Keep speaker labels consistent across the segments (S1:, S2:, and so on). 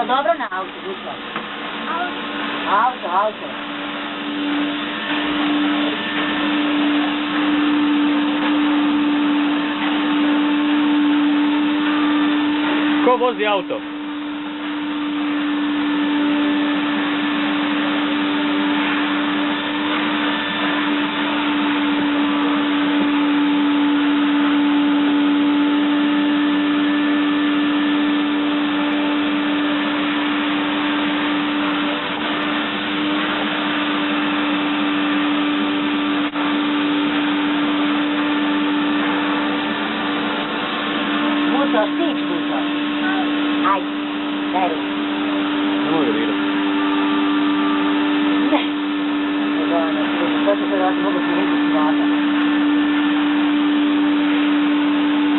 S1: dobro na auto, Gusto? Auto.
S2: Ko vozi auto?
S1: Gusto, stić, Gusto. Ajde, daj ruku.
S2: Ne može dirati.
S1: Ne. To će se da vas mogu smijeniti svaka.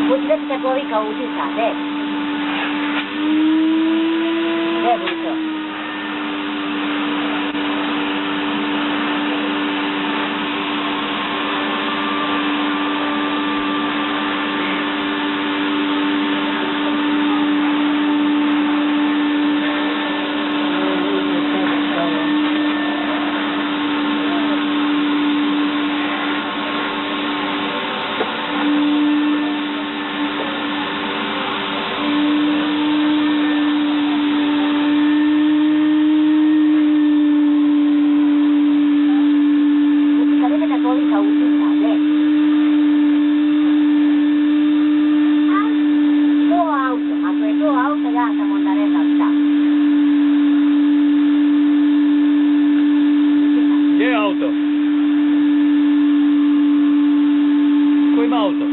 S1: Gusto, gdje ti tako vika utisa, gdje? Gdje, Gusto?
S2: Gdje je auto? Ko ima auto?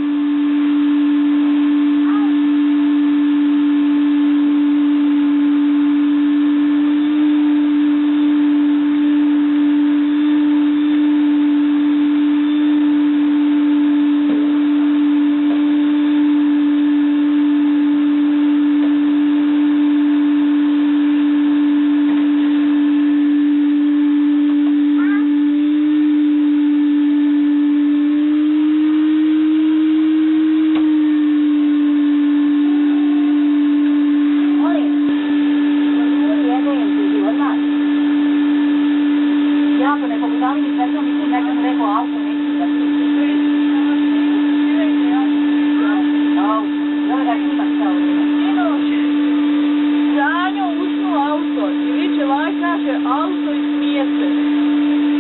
S3: Auto i smije se.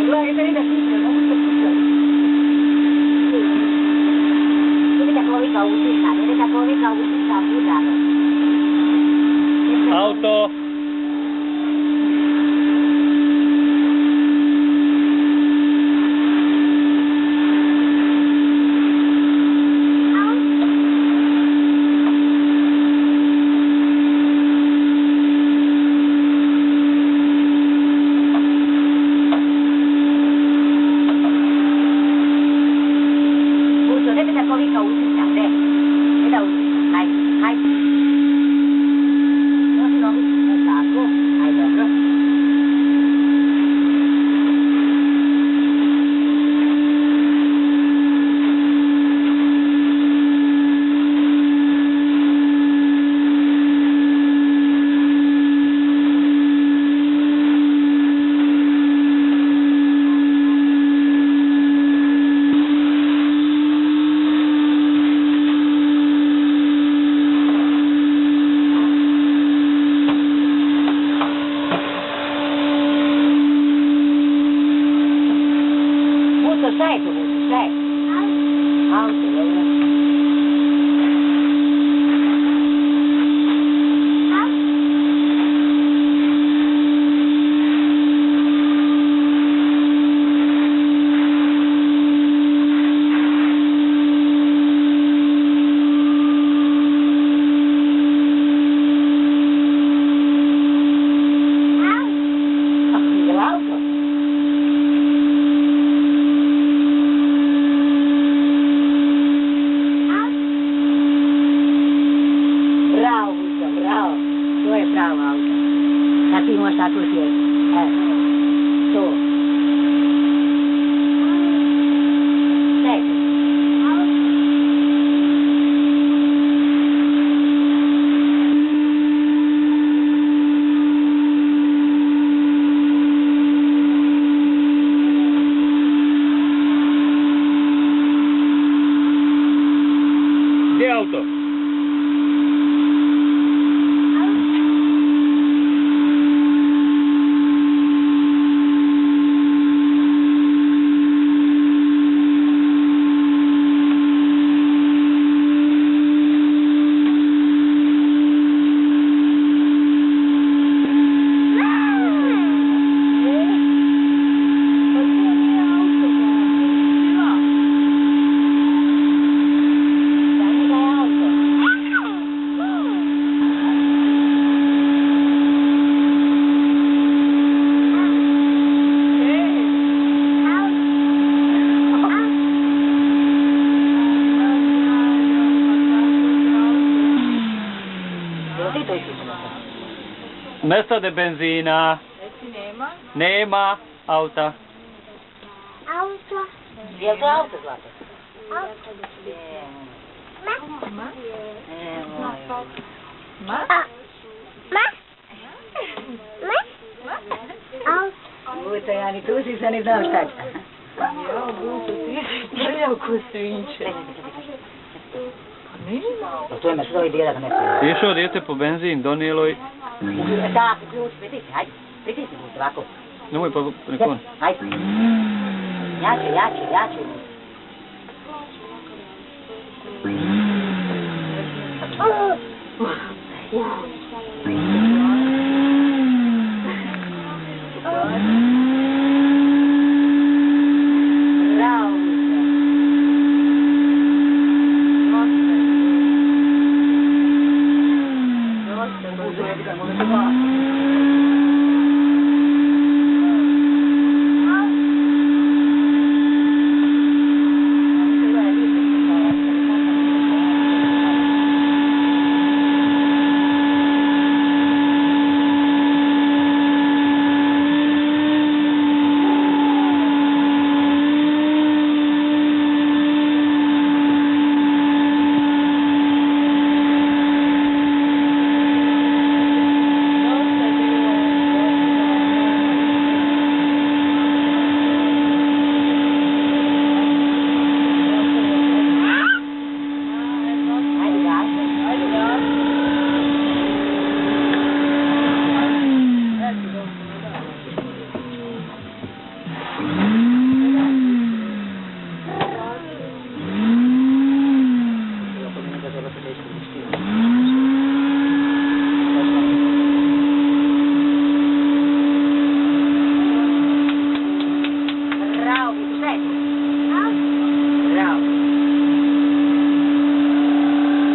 S1: Gledaj, da ide sviđa, mogu se pucati. Vidite kako vika utisa, budano.
S2: Auto! stade benzina.
S3: Reci nema.
S2: Nema auta.
S4: Auto.
S1: Je li to auto, Zlato?
S4: Auto.
S3: Ma? Ma?
S4: Auto.
S1: Uj, to ja ni tu si se ni znao šta će.
S3: Jao, Guto, ti si prljao ko svinče. Pa nema.
S1: To je me svoj djedak ne
S2: Išao dijete po benzin, donijelo i...
S1: Da, ključ, pritisni, hajde. Pritisni mu ovako.
S2: Nemoj pa nikon.
S1: Hajde. Jače.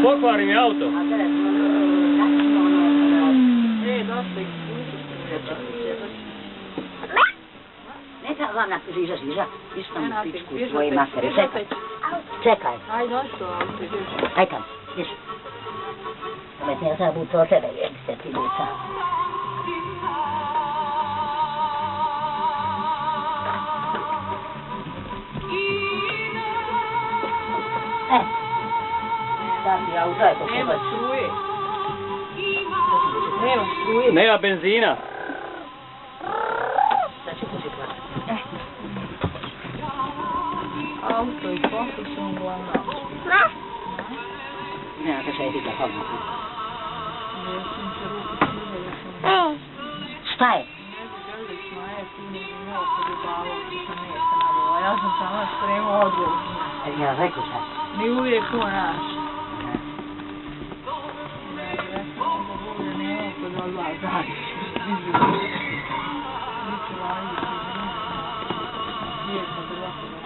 S2: Pokvari mi auto.
S3: Dosta ih
S1: Ne sad vam na žiža. Išta mu pičku tvoje
S3: Čekaj.
S1: matere. Čekaj.
S3: Ajde, došto auto, ideš.
S1: Ajde tam, ideš. Ja sad budu pro tebe, jel se ti buca. Sad ti auto je to
S3: Nema
S1: kupac.
S3: struje. Nema struje.
S2: Nema benzina.
S1: Sad će kući plaća.
S3: Auto i koliko su mu glavna.
S1: Nema te šedi da pomoći.
S3: Jesim se ruku čude, jesam...
S1: Šta je?
S3: Ne bi želi smaje, ti ne bi imao podjebavao, ti sam mjesta nabila. Ja sam sama spremao odgovor.
S1: Ja rekao šta?
S3: Mi uvijek ko naš. Ja sam da bude nema kod odla zaviš. Nisu raditi, nema. Lijeka, drvaka,